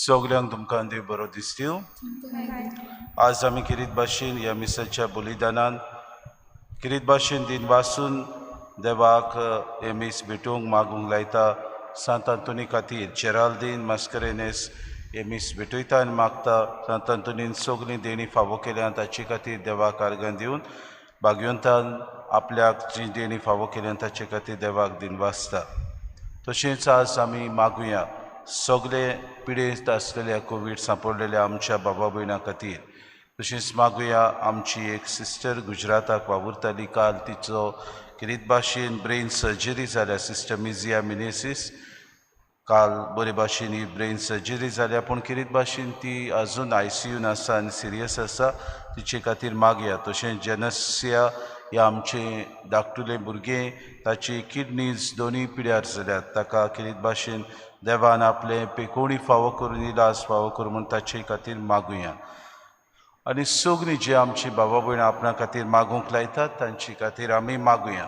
सगळ्यांक तुमकां देव बरो दीस दिवं. आज आमी किरीत भाशेन ह्या मिसाच्या बलिदानान किरीत भाशेन दिन वाचून देवाक हे मीस भेटूंक मागूंक लायता. सांत आंतोनी खातीर जेराल्दीन मास्करेनेस हे मीस भेटयता आनी मागता. सांत आंतोनीन सगळीं देणी फावो केल्या ताचे खातीर देवाक आर्गां दिवन भाग्यवंतान आपल्याक जी देणी फावो केल्या ताचे खातीर देवाक दिन वाचता. तशेंच आज आमी मागुया सगळे पिडेंत आसलेल्या कोवीड सांपडलेल्या आमच्या बाबा भयणां खातीर. तशेंच मागुया आमची एक सिस्टर गुजराताक वावुरताली. काल तिचो किरीत भाशेन ब्रेन सर्जरी जाल्या. सिस्टर मिजिया मिनेसीस काल बरे भाशेन ही ब्रेन सर्जरी जाल्या, पूण किरीत भाशेन ती आजून ICUन आसा आनी सिरियस आसा. तिचे खातीर मागया. तशेंच जेनसिया हे आमचे धाकटुलें भुरगें, ताची किडनीज दोनूय पिड्यार जाल्यात. ताका किरीत भाशेन देवान आपले पेकोणी फावो करून इलाज फावो करून म्हूण ताचे खातीर मागुया. आनी सगळीं जी आमची बाबा भयणां आपणा खातीर मागूंक लायतात तांचे खातीर आमी मागुया.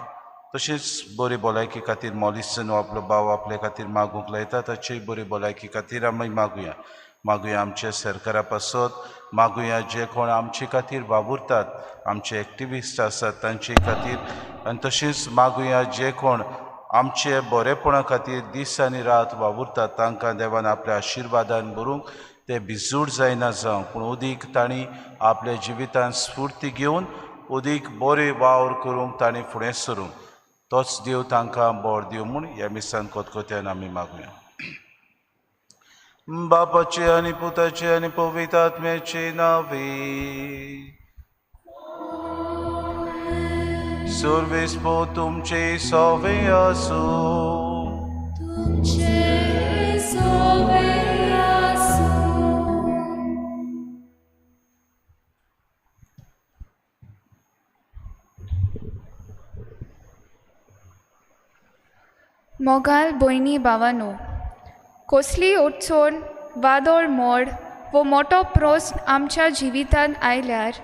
तशेंच बरे भलायकी खातीर मॉलिसन हो आपलो भाव आपले खातीर मागूंक लायता, ताचेय बरे भलायकी खातीर आमी मागुया. मागुया आमच्या सरकारा पासत. मागुया जे कोण आमचे खातीर वावुरतात, आमचे एक्टिविस्ट आसात तांचे खातीर. आनी तशेंच मागुया जे कोण आमचे बरेपणा खातीर दीस आनी रात वावुरतात तांकां देवान आपल्या आशिर्वादान भरूंक ते बिजूड जायना जावं, पूण उदीक तांणी आपल्या जिवितान स्फूर्ती घेवन उदीक बरे वावर करूंक तांणी फुडें सरूंक. तोच देव तांकां बोर दिवं म्हूण ह्या मिसान कोतकोत्यान आमी मागुया. बापाचे आनी पुताचे आनी पवित्र आत्म्याचे नांवे. सर्वेस्पो तुमचे सोवे आसूं. मोगाल भयणी भावांनो, कसली अडचण वादळ मोड वो मोठो प्रस्न आमच्या जिवितांत आयल्यार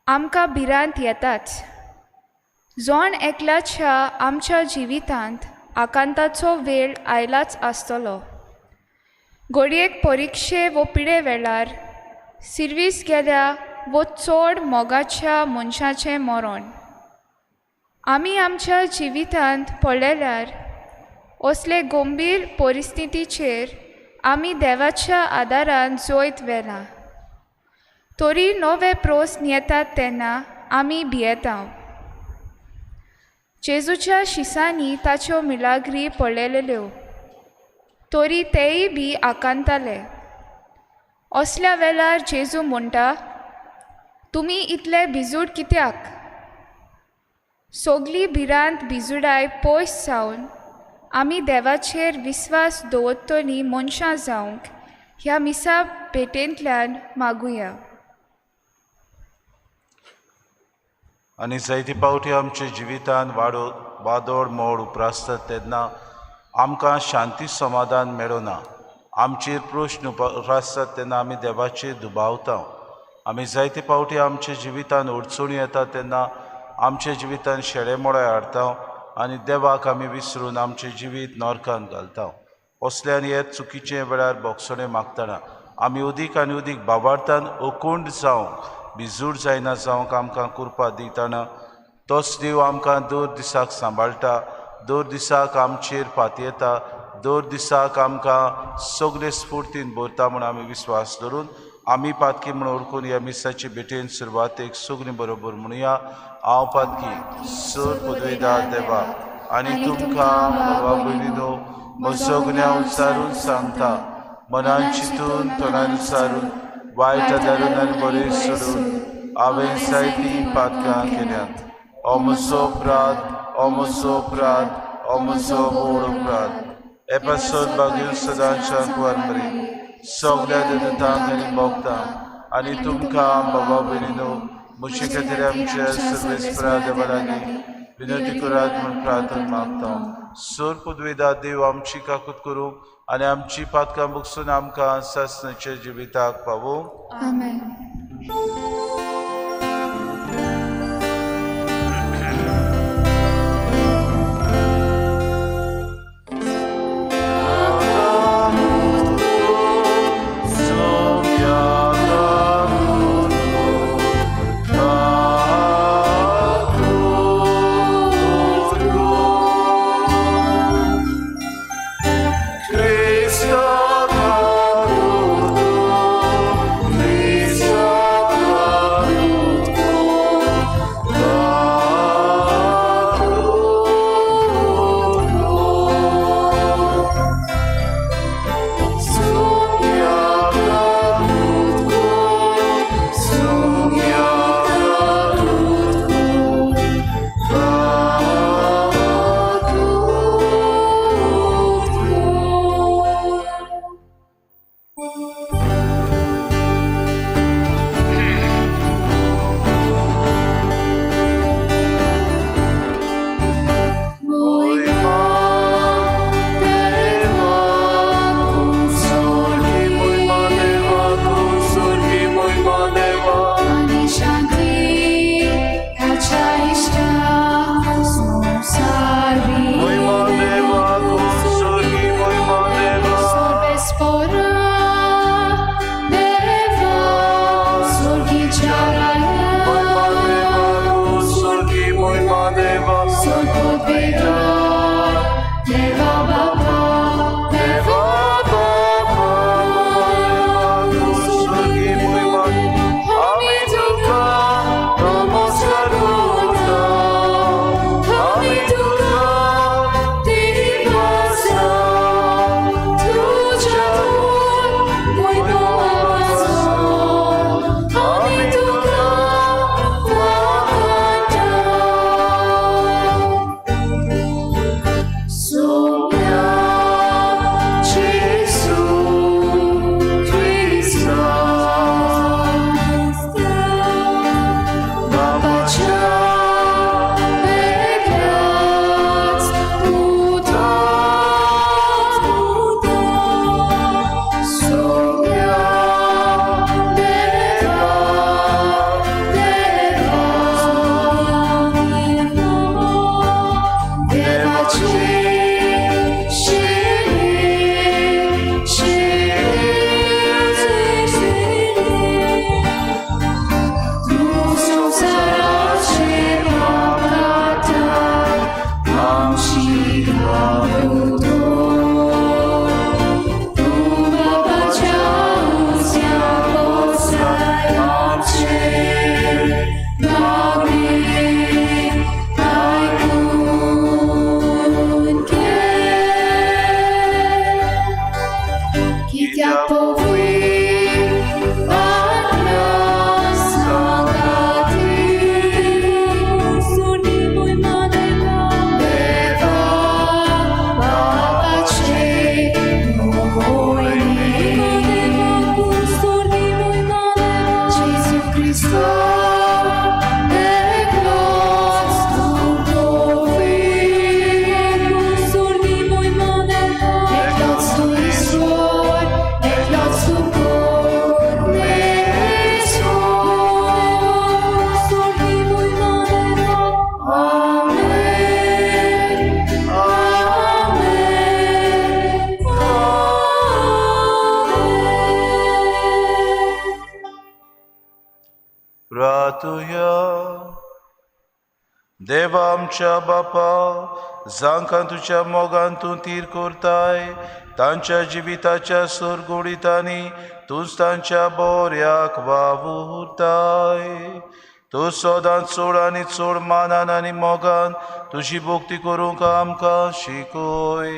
आमकां भिरांत येताच. जोण एकल्याच्या आमच्या जिवितांत आकांताचो वेळ आयलाच आसतलो. घडयेक परिक्षे वो पिडे वेळार सिर्वीस गेल्या वो चड मोगाच्या मनशाचें मरण आमी आमच्या जिवितांत पळयल्यार असले गंभीर परिस्थितीचेर आमी देवाच्या आदारान जोयत वेला. तरी नवे प्रस्न येतात तेन्ना आमी भियेता. जेजूच्या शिसांनी ताच्यो मिलाग्री पळयलेल्यो, तरी तेय बी आकांताले. असल्या वेळार जेजू म्हणटा, तुमी इतले भिजूड कित्याक? सगळी भिरांत भिजुडाय पयस जावन आमी देवाचेर विस्वास दवरतलीं मनशां जावंक ह्या मिसा भेटेंतल्यान मागुया. आनी जायती पावटी आमच्या जिवितान वादळ मोड उप्रासतात तेन्ना आमकां शांती समाधान मेळना. आमचेर प्रश्न उप्रासतात तेन्ना आमी देवाचेर दुबावता. आमी जायते पावटी आमच्या जिवितान अडचणी येता तेन्ना आमच्या जिवितान शेळेमोळे हाडटा आनी देवाक आमी विसरून आमचें जिवीत नरकान घालता. असल्यान हे चुकीचे वेळार बोगसणे मागतना आमी उदीक आनी उदीक बाबार्थान अकोंड जावंक बिजूड जायना जावंक आमकां कृपा दिताना तोच देव आमकां दर दिसाक सांबाळटा, दर दिसाक आमचेर पातयेता, दर दिसाक आमकां सगळे स्फूर्तीन भरता म्हूण आमी विस्वास धरून आमी पातकी म्हूण ओळखून ह्या मिसाची भेटेन सुरवातेक सगळीं बरोबर म्हणुया. हांव पातकी सर पदवेदार देवा आनी तुमकां बाबा भयणीनो म्हजो गुन्यांव विचारून सांगता. मनान चिंतून तोंडान विचारून वायट आदारून आनी बरें सोडून हांवें जायतीं पातकां केल्यात. हो म्हजो अपराध, हो म्हजो अपराध, हो म्हजो व्हड अपराध. हे पासत भाग्यून सदांच्या कुवारबरी सगळ्या देवतांक आनी भोगतांक आनी तुमकां बाबा भयणीनो म्हजे खातीर आमच्या सर्वेस्परा देवा लागीं विनंती करात म्हूण प्रार्थना मागता. सर पदवेदार देव आमची काकूत करूं आनी आमची पातकां भोगसून आमकां सासणाच्या जिविताक पावूं. आमेन. jak powiem, Ania Sangati, Suni mój madeva, Deva, Babače, mój madeva, Suni mój madeva, Jezu Christo, Ratuja Deva आमच्या बापा जांकां तुज्या मोगान तूं तीर कोरताय तांच्या जिविताच्या सुरगुडीतांनी तूंच तांच्या बोऱ्याक वावुरताय तूं सोदांत चोड आनी चोड मानान आनी मोगान तुजी भोक्ती करूंक आमकां शिकोय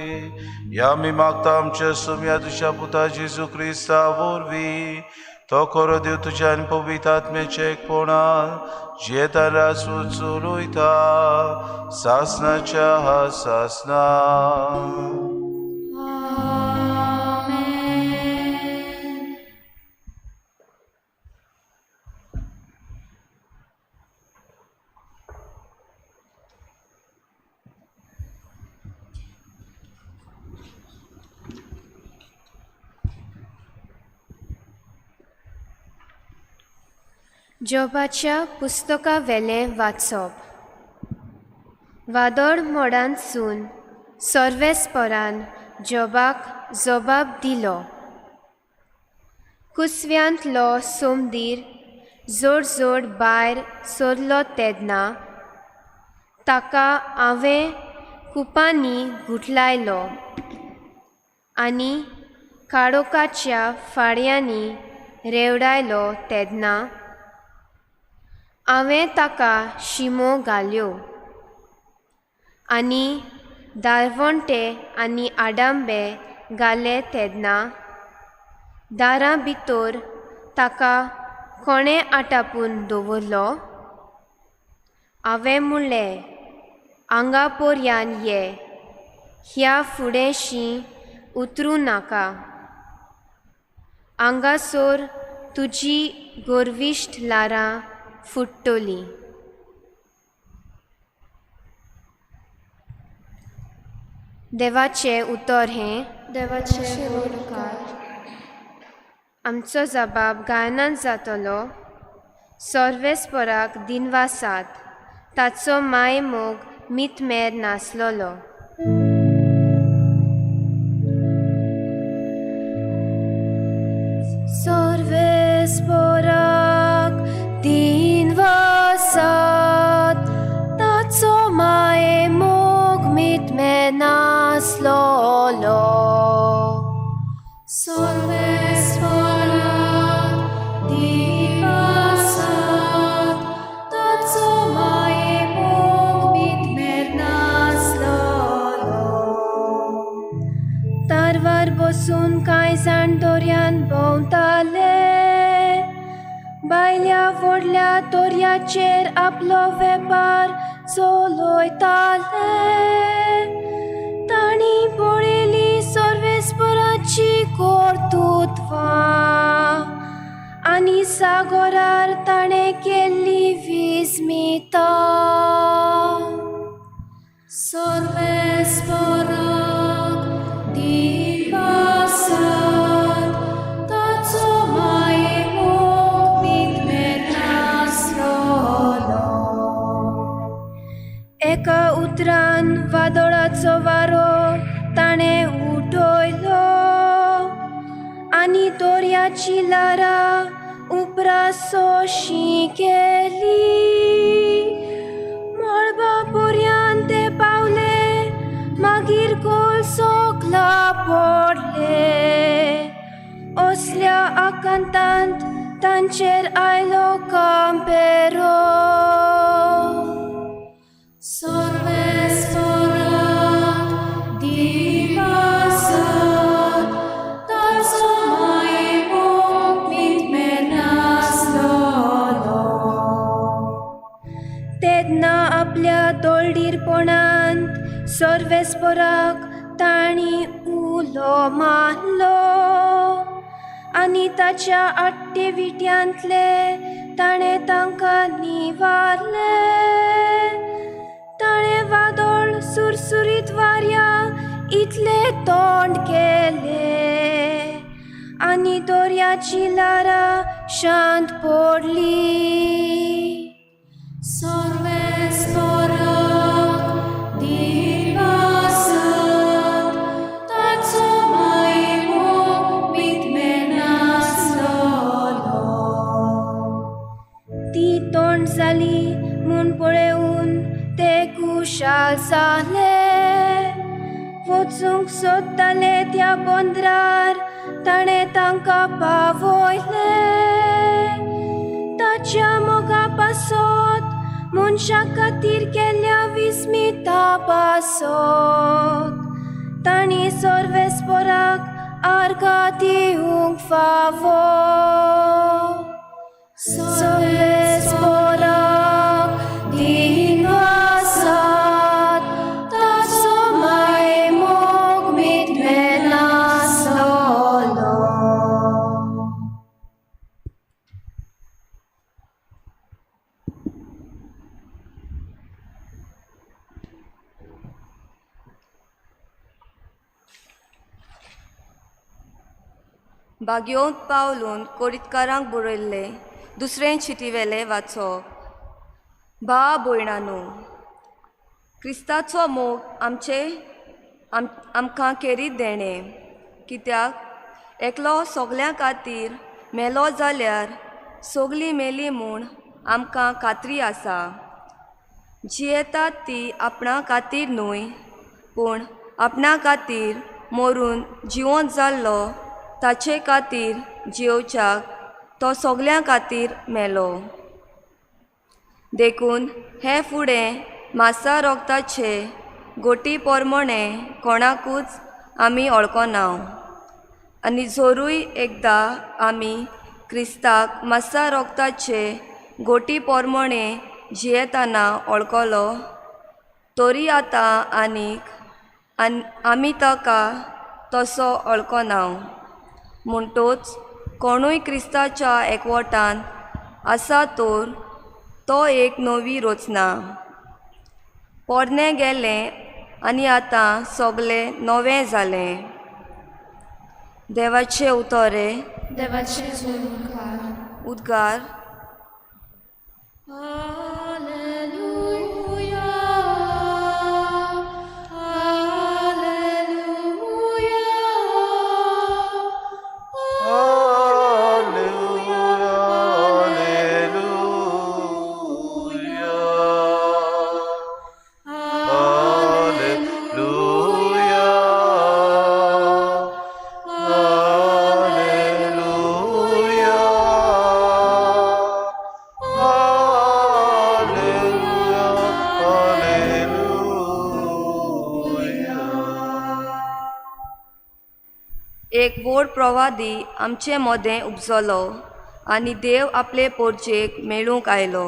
ह्या आमी मागता आमच्या सुम्या तुज्या पुता जेजू क्रिस्ता वरवीं तो खरो देव तुज्या आनी पवित्र आत्म्याच्या एकपणान जियेता रासू चलयता सासनाच्या सासना जोबाच्या पुस्तका वेलें वाचप वादळ मोडांतसून सर्वेस्परान जोबाक जबाब दिलो कुसव्यांतलो सोमदीर जोड जोड भायर सरलो तेदना ताका हांवें कुपांनी घुटलायलो आनी काळोखाच्या फाळयांनी रेवडायलो तेदना हांवें ताका शिमो घाल्यो आनी दारवंटे आनी आडांबे घाले तेदना दारां भितर ताका कोणें आटापून दवरलो हांवें म्हणलें हांगा पर्यान ये ह्या फुडेंशी उतरूं नाका हांगासर तुजी गोरविश्ट लारां फुट्टोली देवाचें उतर हें देवाचे वरकार आमचो जबाब गायनान जातलो सर्वेस्पराक दिनवासात ताचो माय मोग मितमेर नासलोलो सर्वेस्पराक दिनवासात ताचो माय मोग मितमेर नासलोलो सर्वेस्पराक दिनवासात ताचो माय मोग मितमेर नासलोलो तारवार बसून कांय जाण दोर्यान भोंवताले बायल्या व्हडल्या दोर्याचेर आपलो वेपार चलयताले तांणी पळयली सर्वेस्पराची कर्तुत्वां आनी सागरार ताणें केल्ली विस्मितां सर्वेस्पराक दिनवासात ताचो माय मोग मितमेर नासलोलो एका उतरान वादळाचो वारो ताणें उठयलो आनी दोर्याची लारां उपरासोशी गेली मळबा पर्यंत ते पावले मागीर गोल सोगला पडले असल्या आकांतांत तांचेर आयलो कंपेरो सर्वेस्पराक दिनवासात ताचो सर्वेस्पराक ताणी उलो मारलो आनी ताच्या आट्टेविट्यांतले ताणें तांकां निवारले. ताणें वादळ सुरसुरीत वाऱ्या इतले तोंड केले आनी दोर्याची लारां शांत पडली. सर्वेस्पराक दिवासात ताचो महिमो मितमे नासलो. ती तोंड जाली म्हूण पळेवून ते कुशाल जाले. वचूंक सोदताले त्या बंदरार ताणें तांकां पावयले. ताच्या मोगा पासत मनशा खातीर केल्या विस्मिता पासत तांणी सर्वेस्पराक आर्गां दिवंक फावो. सर्वेस्पराक दिनवासात ताचो महिमो मितमे नासलो. बागयोंत पावलून कोरीतकारांक बरयल्ले दुसरें चिटीवेले वाचप. भाव भयणांनो, क्रिस्ताचो मोग आमकां केरीत देणें. कित्याक एकलो सोगल्यां खातीर मेलो जाल्यार सोगलीं मेली म्हूण आमकां खात्री आसा. जियेतात ती आपणा खातीर न्हय, पूण आपणा खातीर मरून जिवंत जाल्लो ताचे खातीर जिवच्याक तो सोगल्यां खातीर मेलो. देखून हे फुडें मासा रोगताचे गोटी पोरमोणें कोणाकूच आमी वळखोना. आनी जोरूय एकदां आमी क्रिस्ताक मासा रोगताचे गोटी पोरमोणें जियेतना वळखलो, तरी आतां आनीक आमी ताका तसो वळखोना. म्हणटूच कोणूय क्रिस्ताच्या एकवटान आसा तर तो एक नवी रचना. पोरणें गेलें आनी आतां सोगलें नवें जालें. देवाचें उतोरें. देवाचे उद्गार. एक व्हड प्रवादी आमचे मोदें उपजलो आनी देव आपले पोरचेक मेळूंक आयलो.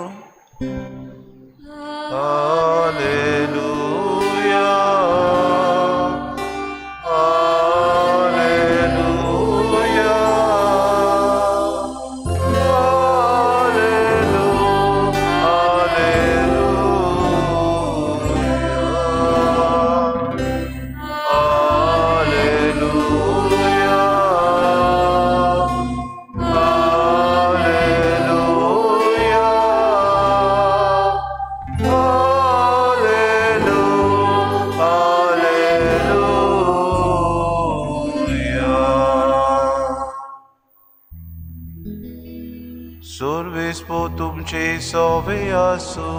Survispo तुमचे सोवे आसो.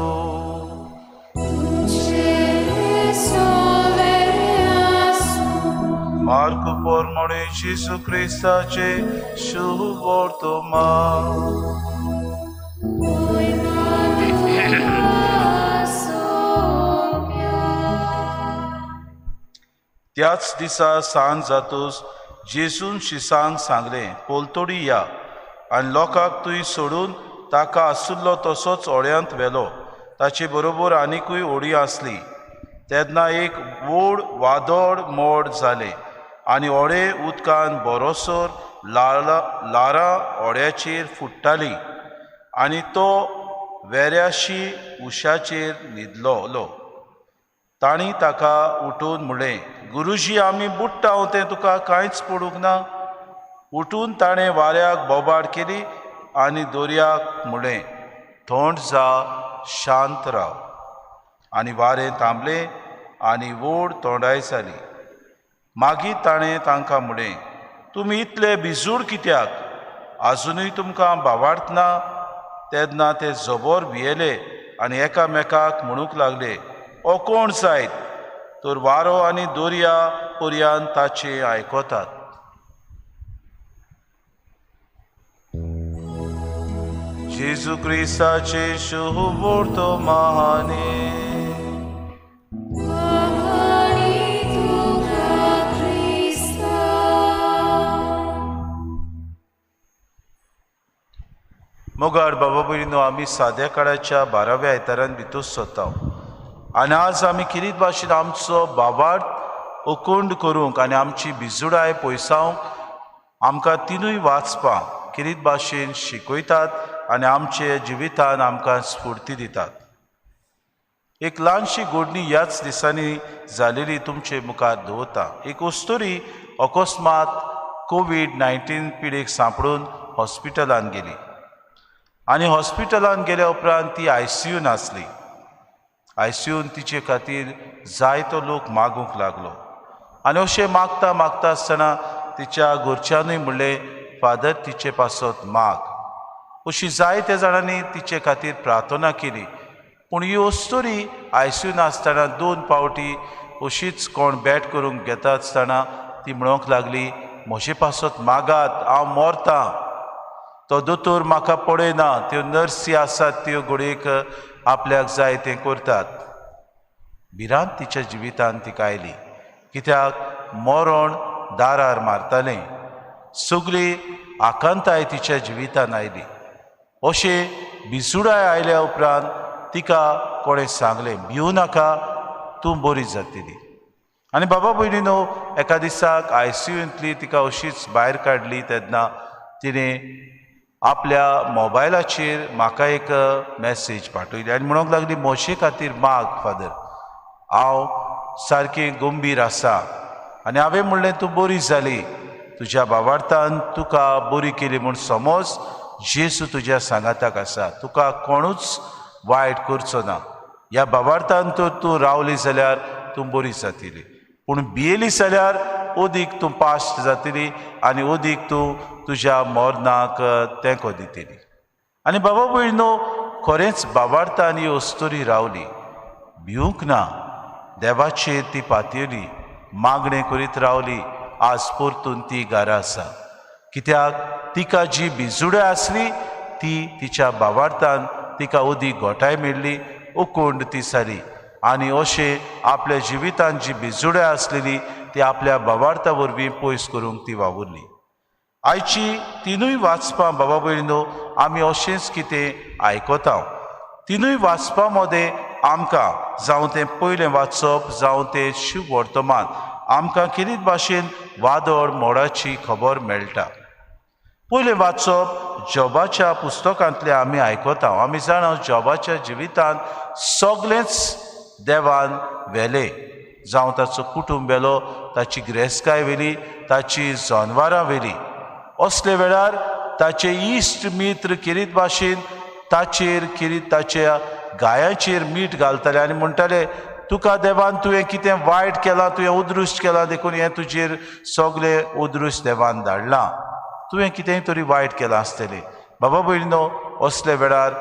मार्क पोरमोणे जेसू क्रिस्ताचे शुभ वर्तमान. त्याच दिसा सांज जातूच जेसून शिसांक सांगलें, पोलतोडी या आनी लोकांक तुय सोडून ताका आसुल्लो तसोच ओळ्यांत व्हेलो. ताचे बरोबर आनिकूय ओडी आसली. तेन्ना एक व्हड वादळ मोड जालें आनी ओडे उदकान बरोसोर लारां ओड्याचेर फुट्टालीं आनी तो वेऱ्याशी उशाचेर न्हिदलोलो. तांणी ताका उठून म्हणलें, गुरुजी, आमी बुडटाव तें तुका कांयच पडूंक ना. उठून ताणें वाऱ्याक बोबाड केली आनी दर्याक म्हणलें, थंड जा, शांत राव. आनी वारें थांबलें आनी व्हड थंडाय जाली. मागीर ताणें तांकां म्हणलें, तुमी इतले भिजूड कित्याक? आजुनूय तुमकां भावार्थना? तेन्ना ते जबोर भियेले आनी एकामेकाक म्हणूंक लागले, ओ कोण जायत? तर वारो आनी दर्या पर्यंत ताचें आयकतात. जेजू क्रिस्ताचे शुभ वर्तमाने. मोगाड बाबा भयणीनो, आमी साद्या काळाच्या 12व्या आयतारान भितर सोदता आनी आज आमी किरीत भाशेन आमचो भावार्थ अखंड करूंक आनी आमची भिजुडाय पयसावंक आमकां तिनूय वाचपां किरीत भाशेन शिकयतात आनी आमचे जिवितान आमकां स्फूर्ती दितात. एक ल्हानशी घडणी ह्याच दिसांनी जालेली तुमचे मुखार दवरता. एक अस्तुरी अकस्मात कोविड-19 पिडेक सांपडून हॉस्पिटलान गेली आनी हॉस्पिटलान गेल्या उपरांत ती ICUन आसली. ICUन तिचे खातीर जायतो लोक मागूंक लागलो आनी अशें मागता मागता आसतना तिच्या घरच्यांनी म्हणलें, फादर, तिचे पासत माग. अशी जायत्या जाणांनी तिचे खातीर प्रार्थना केली. पूण ही अस्तुरी ICUन आसतना 2 फावटी अशीच कोण बॅट करूंक घेता आसतना ती म्हणूंक लागली, म्हजे पासत मागात, हांव मोरतां. तो दोतोर म्हाका पळयना, त्यो नर्सी आसात त्यो घडयेक आपल्याक जाय तें करतात. भिरांत तिच्या जिवितान तिका आयली, कित्याक मरण दारार मारतालें. सगळी आकांताय तिच्या जिवितान आयली. अशें भिजुडाय आयल्या उपरांत तिका कोणें सांगलें, भिवू नाका, तूं बरी जातली. आनी बाबा भयणीनो, एका दिसाक ICUंतली तिका अशीच भायर काडली तेन्ना तिणें आपल्या मोबायलाचेर म्हाका एक मॅसेज पाठयली आनी म्हणूंक लागली, म्हजे खातीर माग फादर, हांव सारकें गंभीर आसा. आनी हांवें म्हणलें, तूं बरी जाली, तुज्या भावार्थान तुका बरी केली म्हूण समज जेजू तुज्या सांगाताक आसा, तुका कोणूच वायट करचो ना. ह्या भावार्थान तर तूं रावली जाल्यार तूं बरी जातली, पूण भियेली जाल्यार ओदीक तूं पास्ट जातली आनी ओदीक तूं तुज्या मरणाक तेंको दितली. आनी बाबा भयणीनो, खरेंच भावार्थान ही अस्तुरी रावली, भिवूंक ना. देवाचेर ती पातयली, मागणें करीत रावली. आज परतून ती घरा आसा, कित्याक तिका जी भिजुडाय आसली ती तिच्या भावार्थान तिका ओदीक घोटाय मेळ्ळी, अखंड ती जाली. आनी अशें आपल्या जिवितान जी भिजुडाय आसलेली ती आपल्या भावार्था वरवीं पयस करूंक ती वावुरली. आयची तिनूय वाचपां बाबा भयणीनो आमी अशेंच कितें आयकता. तिनूय वाचपां मदें आमकां जावं तें पयलें वाचप जावं तें शुभ वर्तमान आमकां किरीत भाशेन वादळ मोडाची खबर मेळटा. पयलें वाचप जॉबाच्या पुस्तकांतलें आमी आयकता. आमी जाणा जॉबाच्या जिवितान सगळेंच देवान व्हेलें, जावं ताचो कुटुंब व्हेलो, ताची गिरेस्तकाय व्हेली, ताची जनावरां व्हेली. असले वेळार ताचे इश्ट मित्र किरीत भाशेन ताच्या गायांचेर मीठ घालताले आनी म्हणटाले, तुका देवान तुवें कितें वायट केलां, तुवें उद्रुश्ट केलां देखून हें तुजेर सगळें उद्रुश्ट देवान धाडलां, तुवें कितेंय तरी वायट केलां आसतलें. बाबा भयणीनो, असले वेळार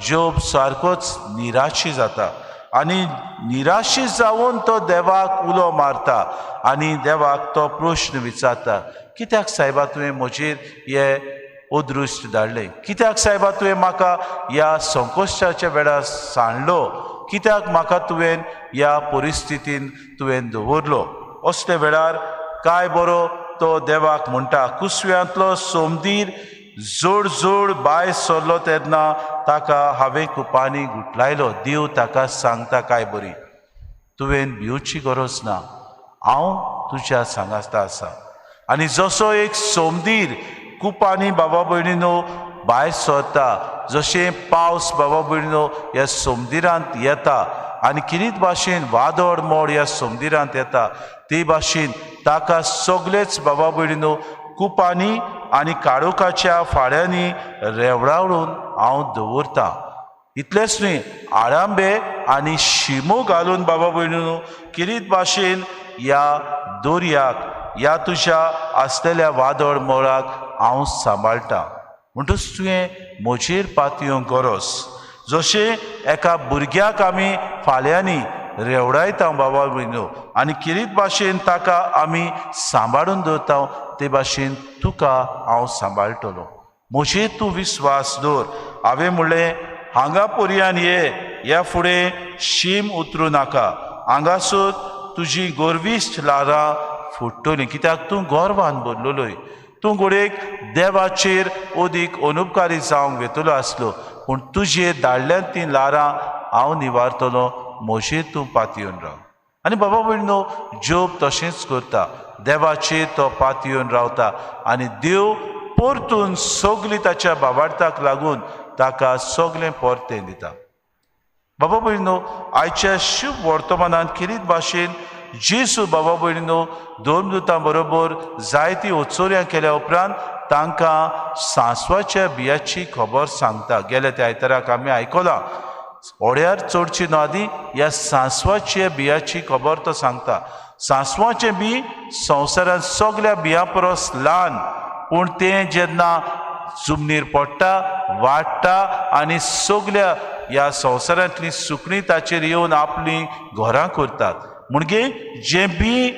जोब सारकोच निराशी जाता आनी निराशी जावन तो देवाक उलो मारता आनी देवाक तो प्रश्न विचारता, कित्याक सायबा तुवें म्हजेर हे उद्रुश्ट धाडलें? कित्याक सायबा तुवें म्हाका ह्या संकोश्टाच्या वेळार सांडलो? कित्याक म्हाका तुवें ह्या परिस्थितीन तुवें दवरलो? असले वेळार काय बरो तो देवाक म्हणटा, कुसव्यांतलो सोमदीर जोड जोड भायर सरलो तेन्ना ताका हांवें कुपांनी गुटलायलो. देव ताका सांगता काय बरी, तुवें भिवची गरज ना, हांव तुज्या सांगाता आसा. आनी जसो एक सोमदीर कुपांनी बाबा भयणीनो भायर सरता, जशें पावस बाबा भयणीनो ह्या सोमदिरांत येता आनी किरीत भाशेन वादळ मोड ह्या सोमदिरांत येता, ते भाशेन ताका सगळेच बाबा भयणीनो कुपांनी आनी काळोखाच्या फाड्यांनी रेवडावून हांव दवरतां. इतलेंच न्ही, आळांबे आनी शिमो घालून बाबा भयणीनो किरीत भाशेन ह्या दोरयाक, ह्या तुज्या आसलेल्या वादळ मोडाक हांव सांबाळटां. म्हणटच तुवें म्हजेर पातयेवंक गरज. जशें एका भुरग्याक आमी फाल्यांनी रेवडायता बाबा भयणीनो आनी किरीत भाशेन ताका आमी सांबाळून दवरता, ते भाशेन तुका हांव सांबाळटलो. म्हजेर तूं विस्वास दवर. हांवें म्हणलें हांगा पर्यान ये, ह्या फुडें शीम उतरूं नाका, हांगासर तुजी गोरविश्ट लारां फुट्टलीं, कित्याक तूं गोरवान भरलेलोय. तूं घोडेक देवाचेर ओदीक अनुपकारी जावंक वेतलो आसलो, पूण तुजेर धाडल्यान तीं लारां हांव निवारतलो. म्हजेर तूं पातयेवन राव. आनी बाबा भयणीनो, जोब तशेंच करता. देवाचेर तो पातयेवन रावता आनी देव परतून सगळी ताच्या बाबार्थाक लागून ताका सगळें परतें दिता. बाबा भयणीनो, आयच्या शुभ वर्तमानांत किरीत भाशेन जेसू बाबा भयणीनो धर्मदुतां बरोबर जायतीं उत्सवर्यां केल्या उपरांत तांकां सांसवाच्या बियाची खबर सांगता. गेल्या त्या आयताराक आमी आयकलां, ओड्यार चडची न्हू आदी ह्या सांसवाच्या बियाची खबर तो सांगता. सांसवाचें बी संवसारांत सगळ्या बियां परस ल्हान, पूण तें जेन्ना जमनीर पडटा, वाडटा आनी सगळ्या ह्या संवसारांतलीं सुकणीं ताचेर येवन आपलीं घरां करतात. म्हणजे जें बी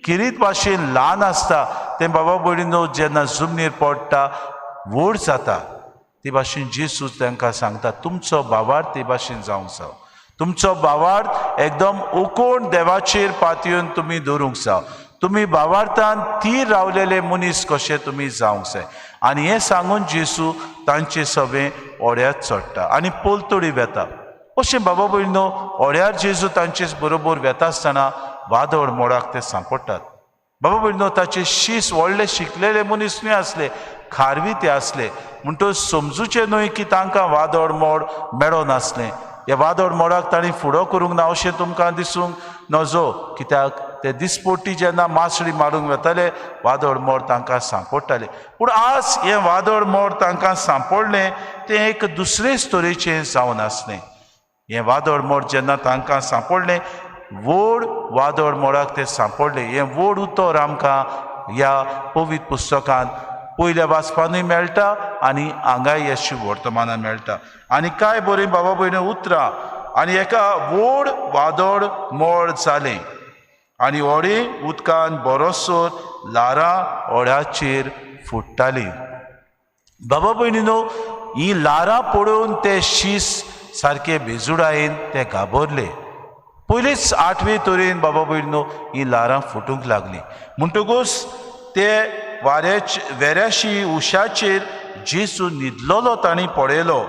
किरीत भाशेन ल्हान आसता तें बाबा भयणीनो जेन्ना जमनीर पडटा व्हड जाता. ते भाशेन जेसू तांकां सांगता, तुमचो भावार्थ ते भाशेन जावंक जाय. तुमचो भावार्थ एकदम उकोण देवाचेर पातयेवन तुमी दवरूंक जाय. तुमी भावार्थान थीर रावलेले मनीस कशे तुमी जावंक जाय. आनी हें सांगून जेसू तांचे सभे ओड्यार चडटा आनी पोलतोडी वेता. अशें बाबा भयणीनो, ओड्यार जेजू तांचे बरोबर वेता आसतना वादळ मोडाक ते सांपडटात. बाबा भयणीनो, ताचे शीस व्हडले शिकलेले मनीस न्हय आसले, खारवी ते आसले. म्हणटच समजुचें न्हय की तांकां वादळ मोड मेळो नासलें. ह्या वादळ मोडाक तांणी फुडो करूंक ना अशें तुमकां दिसूंक नजो, कित्याक ते दिसपोटी जेन्ना मासडी मारूंक वताले वादळ मोड तांकां सांपडटाले. पूण आज हें वादळ मोड तांकां सांपडलें तें एक दुसरेच तरेचें जावन आसलें. हें वादळ मोड जेन्ना तांकां सांपडलें, व्हड वादळ मोडाक तें सांपडलें. हें व्हड उतर आमकां ह्या पवित्र पुस्तकांत पयल्या वाचपानूय मेळटा आनी हांगाय ह्या शुभ वर्तमानांत मेळटा. आनी कांय बरीं बाबा भयणी उतरां. आनी एका व्हड वादळ मोड जालें आनी व्हडें उदकान बरोसोर लारां ओड्याचेर फुट्टालीं. बाबा भयणीनो, हीं लारां पळोवन ते शीस सारके बेजुडायेन ते घाबरले. पयलींच 8वे तरेन बाबा भयणीनो हीं लारां फुटूंक लागलीं. म्हणटकूच ते वेऱ्याशी उशाचेर जेसू न्हिदलोलो तांणी पळयलो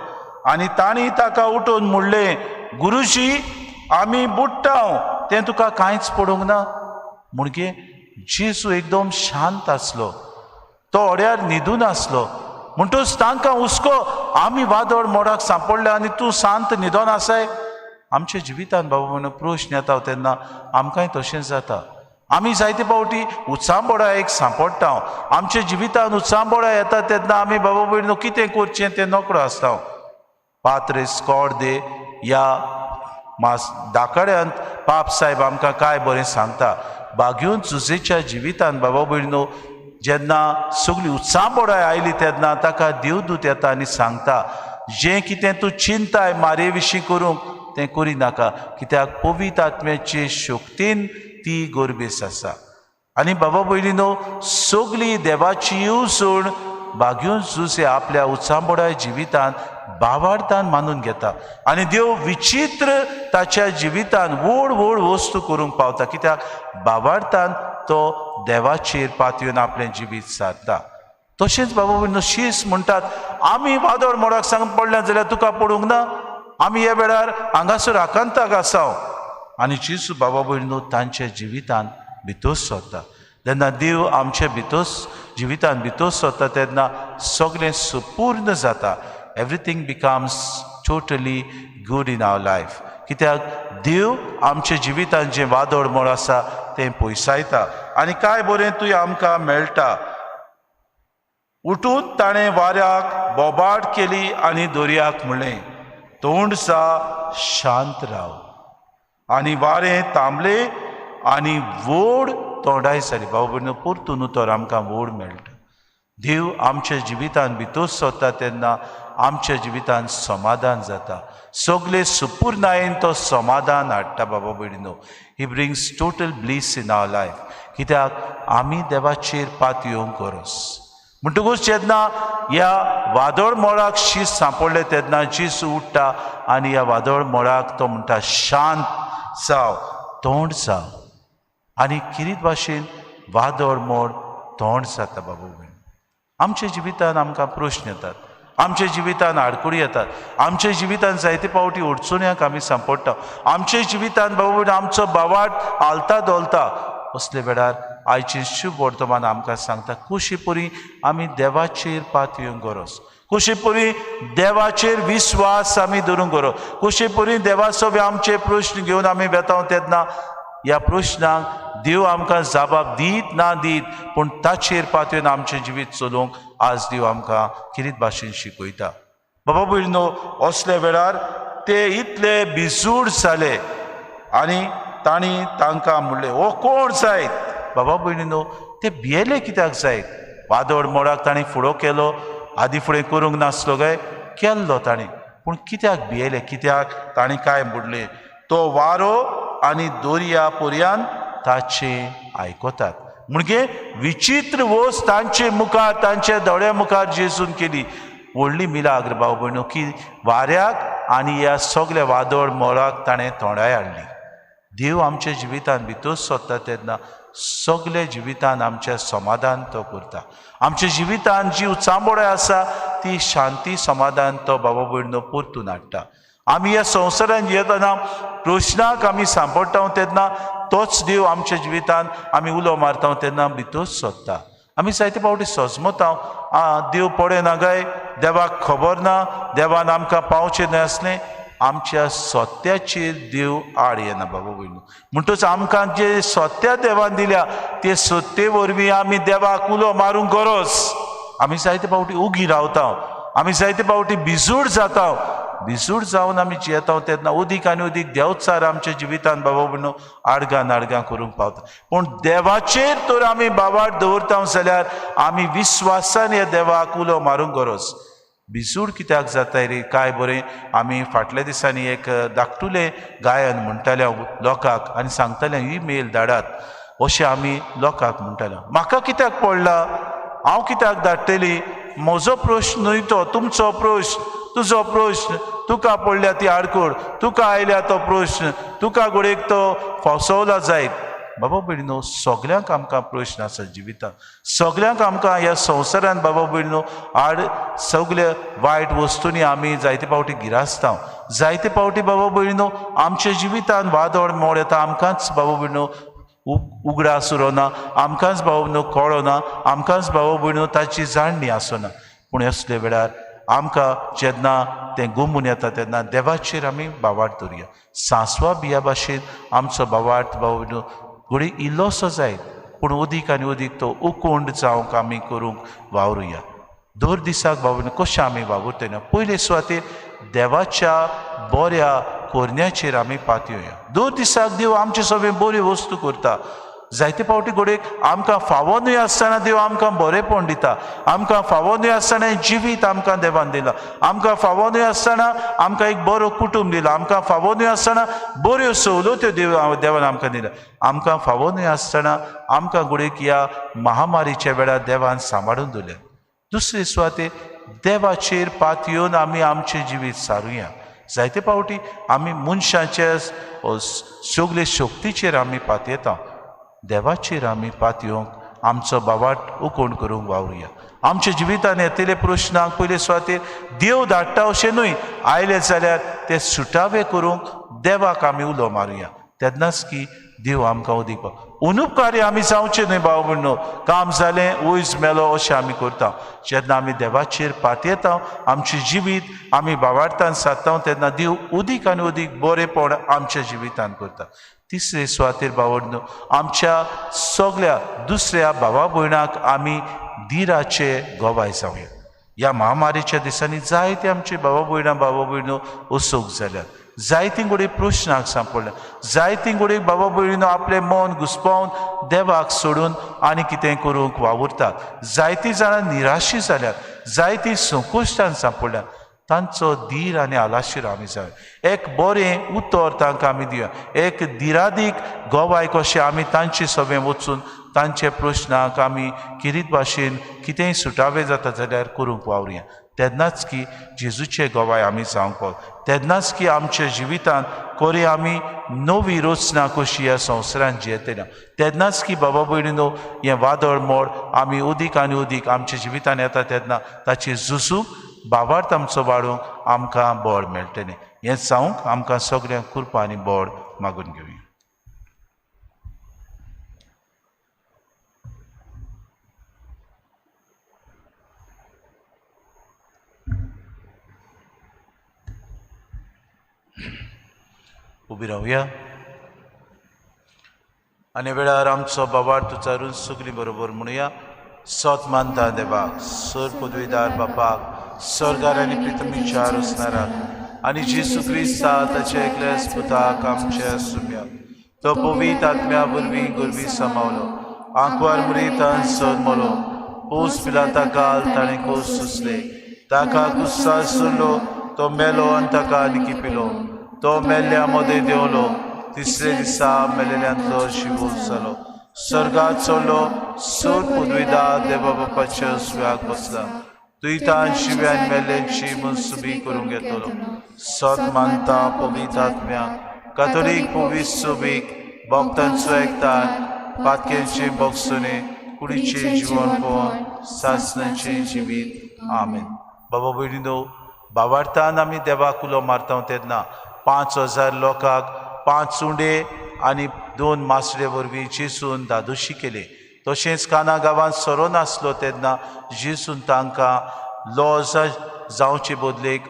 आनी तांणी ताका उठोवन म्हणलें, गुरुजी, आमी बुडटांव, तें तुका कांयच पडूंक ना. म्हणजे जेसू एकदम शांत आसलो. तो ओड्यार न्हिदून आसलो. म्हणटच तांकां हुस्को, आमी वादळ मोडाक सांपडले आनी तूं शांत न्हिदोन आसाय. आमच्या जिवितांत बाबा म्हणून प्रश्न येता तेन्ना आमकांय तशेंच जाता. आमी जायते फावटी उत्सांबोडा एक सांपडटा. आमच्या जिवितांत उत्सांबोडा येता तेन्ना आमी बाबा भयणीनो कितें करचें तें नकळो आसता. पात्रेस कोड दे ह्या दाखड्यांत पाप साहेब आमकां काय बरें सांगता. बागेवन झुजेच्या जिवितांत बाबा भयणीनो जेन्ना सगळी उत्सांबोडाय आयली तेन्ना ताका देवदूत येता आनी सांगता, जें कितें तूं चिंताय मारे विशीं करूंक तें करिनाका, कित्याक पवित्र आत्म्याचे शक्तीन ती गोरबेस आसा. आनी बाबा भयणीनो, सगळी देवाची येवजण बागेवन झूज आपल्या उत्सांबोडाय जिवितांत भावार्थान मानून घेता आनी देव विचित्र ताच्या जिवितांत व्हड व्हड वस्तू करूंक पावता, कित्याक भावार्थान तो देवाचेर पातयेवन आपलें जिवीत सारता. तशेंच बाबा भयणीनो, शीस म्हणटात, आमी वादळ मोडाक सांग पडल्या जाल्यार तुका पडूंक ना. आमी ह्या वेळार हांगासर आकांताक आसाव आनी जेजू बाबा भयणीनो तांच्या जिवितान भितर सरता. जेन्ना देव आमच्या भितर जिवितान भितर सरता तेन्ना सगळें संपूर्ण जाता. Everything becomes totally good in our life. कित्याक देव आमच्या जिवितान जें वादळ मोड आसा तें पयसायता आनी काय बरें तुवें आमकां मेळटा. उठून ताणें वाऱ्याक बोबाड केली आनी दर्याक म्हणलें तोंड जा शांत राव. आनी वारें थांबलें आनी व्हड तोंडाय जाली. बाबा भयणीनो परतून उतर आमकां व्हड मेळटा. देव आमच्या जिवितान भितर सरता तेन्ना आमच्या जिवितान समाधान जाता. सगळे संपूर्णायेन तो समाधान हाडटा. बाबा भयणीनो ही brings total bliss in our life. कित्याक आमी देवाचेर पात येवंक गरज. म्हणटकूच जेन्ना ह्या वादळ मोडाक शीत सांपडलें तेन्ना जेजू उठटा आनी ह्या वादळ मोडाक तो म्हणटा शांत जाव तोंड जाव. आनी किरीत भाशेन वादळ मोड तोंड जाता. बाबा भयण आमच्या जिवितान आमकां प्रश्न येतात. आमच्या जिवितान आडकुडी येतात. आमच्या जिवितान जायते पावटी अडचण्याक आमी सांपडटा. आमच्या जिवितान बाबा भयण आमचो बावाट हालता दोलता. असले वेळार आयचें शुभ वर्तमान आमकां सांगता कशे परी आमी देवाचेर पात येवंक गरज. कशे परी देवाचेर विश्वास आमी दवरूंक गरज. कशे परी देवाचो आमचे प्रश्न घेवन आमी बेताव तेन्ना ह्या प्रश्नांक देव आमकां जबाब दीत ना दीत पूण ताचेर पात येवन आमचें जिवीत चलोवंक आज देव आमकां किरीत भाशेन शिकयता. बाबा भयणीनो असले वेळार ते इतले बिजूड जाले आनी तांणी तांकां म्हणलें हो कोण जायत. बाबा भयणीनो ते भियेले कित्याक जायत. वादळ मोडाक तांणी फुडो केलो. आदी फुडें करूंक नासलो काय केल्लो तांणी पूण कित्याक भियेले. कित्याक तांणी काय म्हणलें तो वारो आनी दर्या पर्यंत ताचें आयकतात. म्हणजे विचित्र वस्त तांचे मुखार तांच्या दोळ्या मुखार जेजून केली. व्हडली मिलाग्र बाबा भयणो की वाऱ्याक आनी ह्या सगळ्या वादळ मोडाक ताणें तोंडाय हाडली. देव आमच्या जिवितान भितर सरता तेन्ना सगळे जिवितान आमच्या समाधान तो करता. आमच्या जिवितान जी उचांबोळे आसा ती शांती समाधान तो बाबा भयणीनो परतून हाडटा. आमी ह्या संवसारान येतना प्रश्नाक आमी सांपडटा तेन्ना तोच देव आमच्या जिवितान आमी उलो मारता तेन्ना भितर सरता. आमी जायते फावटी सजमता देव पळयना काय देवाक खबर ना देवान आमकां पावचें नासलें. आमच्या सत्याचेर देव आड येना बाबा भयणीनो. म्हणटच आमकां जे सत्या देवान दिल्या ते सत्ये वरवीं आमी देवाक उलो मारूंक गरज. आमी जायते फावटी उगी रावता. आमी जायते फावटी बिजूड जाता. बिजूड जावन आमी जियेता तेन्ना उदीक आनी उदीक देंवचार आमच्या जिवितान बाबा भयणीनो आडगां करूंक पावता. पूण देवाचेर तर आमी बावाट दवरता जाल्यार आमी विश्वासान ह्या देवाक उलो मारूंक गरज. बिजूड कित्याक जाताय रे काय बरें आमी फाटल्या दिसांनी एक धाकटुलें गायन म्हणटाले लोकांक आनी सांगतालें ईमेल धाडात अशें आमी लोकांक म्हणटाले. म्हाका कित्याक पडला हांव कित्याक धाडटली. म्हजो प्रश्न न्हय तो तुमचो प्रश्न तुजो प्रश्न. तुका पडल्या ती आडकोड तुका आयल्या तो प्रश्न तुका घोडेक तो फसवला जायत. बाबा भयणीनो सगळ्यांक आमकां प्रश्न आसा जिवितांत. सगळ्यांक आमकां ह्या संवसारान बाबा भयणीनो आड सगळ्या वायट वस्तूंनी आमी जायते फावटी गिरासता. जायते फावटी बाबा भयणीनो आमच्या जिवितान वादळ मोड येता. आमकांच बाबा भयणीनो उगडास उरोना. आमकांच बाबा भयणीनो कळना. आमकांच बाबा भयणीनो ताची जाणणी आसना. पूण असले वेळार आमकां जेन्ना तें गुमून येता तेन्ना देवाचेर आमी बावाट दवरया. सांसवा बिया भाशेन आमचो बावाट बाबा भयणीनो घोडी इल्लोसो जायत पूण उदीक आनी उदीक तो उकोंड जावंक आमी करूंक वावरुया. दर दिसाक बाबा कशें आमी वावुरता तेन्ना पयले सुवातेर देवाच्या बऱ्या कोरण्याचेर आमी पातयोया. दर दिसाक देव आमचे सगळे बऱ्यो वस्तू करता. जायते फावटी घोडेक आमकां फावो न्हय आसतना देव आमकां बरेंपण दिता. आमकां फावो न्हय आसतना जिवीत आमकां देवान दिला. आमकां फावो न्हय आसतना आमकां एक बरो कुटुंब दिला. आमकां फावो न्हय आसतना बऱ्यो सवलत्यो देवान आमकां दिला. आमकां फावो न्हय आसतना आमकां घोडेक ह्या महामारीच्या वेळार देवान सांबाळून दवरल्या. दुसरे सुवातेर देवाचेर पात येवन आमी आमचें जिवीत सारुया. जायते फावटी आमी मनशाच्या सगळे शक्तीचेर आमी पात येता. देवाचेर आमी पात येवंक आमचो बावाट उकोण करूंक वावरुया. आमच्या जिवितान येतले प्रश्नांक पयले सुवातेर देव धाडटा अशें न्हय. आयले जाल्यार ते सुटावे करूंक देवाक आमी उलो मारुया. तेन्नाच की देव आमकां उदीक पाव अनुपकारी आमी जावचे न्हय भाव म्हणून काम जालें उयज मेलो अशें आमी करता जेन्ना आमी देवाचेर पातयेता आमचें जिवीत आमी भावार्थान सादता तेन्ना देव उदीक आनी उदीक बरेंपण आमच्या जिवितान करता. तिसरे सुवातेर भावंडो आमच्या सगळ्या दुसऱ्या भावा भयणांक आमी दिराचे गोवाय जावया. ह्या महामारीच्या दिसांनी जायते आमचे भावा भयणो असूक जाल्यात. जायतीं घोडी प्रश्नाक सांपडल्या. जायतीं घोडी भावा भयणीनो आपलें मन घुस्पावन देवाक सोडून आनी कितें करूंक वावुरतात. जायतीं जाणां निराशी जाल्यात. जायतीं संकोश्टान सांपडल्यात. तांचो धीर आनी आलाशीर आमी जाय. एक बरें उतर तांकां आमी दिवया. एक धीरादीक गोवाय कशें आमी तांचे सभें वचून तांचे प्रश्नाक आमी किरीत भाशेन कितेंय सुटावें जाता जाल्यार करूंक वावरया. तेन्नाच की जेजूचे गोवाय आमी जावंक पावत. तेन्नाच की आमच्या जिवितान कोरी आमी नवी रचना कशी ह्या संवसारान जियेतल्या. तेन्नाच की बाबा भयणीनो हें वादळ मोड आमी उदीक आनी उदीक आमच्या जिवितान येता तेन्ना ताची झुजूक भावार्थ आमचो वाडूंक आमकां बळ मेळटलें. हें जावंक आमकां सगळ्यांक कृपा आनी बळ मागून घेवया. उबी रावया आनी वेळार आमचो बाबार्थ उच्चारून सगळीं बरोबर म्हणुया. सत मानता देवाक सर पदवीदार बापाक स्वर्गार आनी पृथ्वीचार असणाराक आनी जेजू क्रिस्ता ताच्या एकल्या पुताक आमच्या सुम्या तो पवित्र आत्म्या वरवीं गुरवी समावलो आंकवार मुरीतान सदमलो पोस पिलाता काल ताणें कोस सुसले ताका कुस्सा सुरलो तो मेलो आनी ताका आनी पिलो तो मेल्ल्या मदें देंवलो तिसरे दिसा मेलेल्यांतलो शिवूर जालो स्वर्गात चडलो सोड पदवीदार देवा बापाच्या सुव्याक बसला तुयतान शिव्यान मेल्यांची मनसुबी करूंक येतलो. सत मानता पवित्र आत्म्या कातोलीक पवित्र सोबीक भक्तांचो एकठांय पातकेंचे भोगसुने कुडीचें जिवन पळोवन सासणाचें जिवीत. आमेन. बाबा भयणीनो भावार्थान आमी देवाक उलो मारता तेन्ना 5,000 लोकांक 5 उंडे आनी 2 मासडे वरवीं जेजून दादोशी केले. तशेंच काना गांवांत सोरो नासलो तेन्ना जेजून तांकां लॉज जावचे बदलेक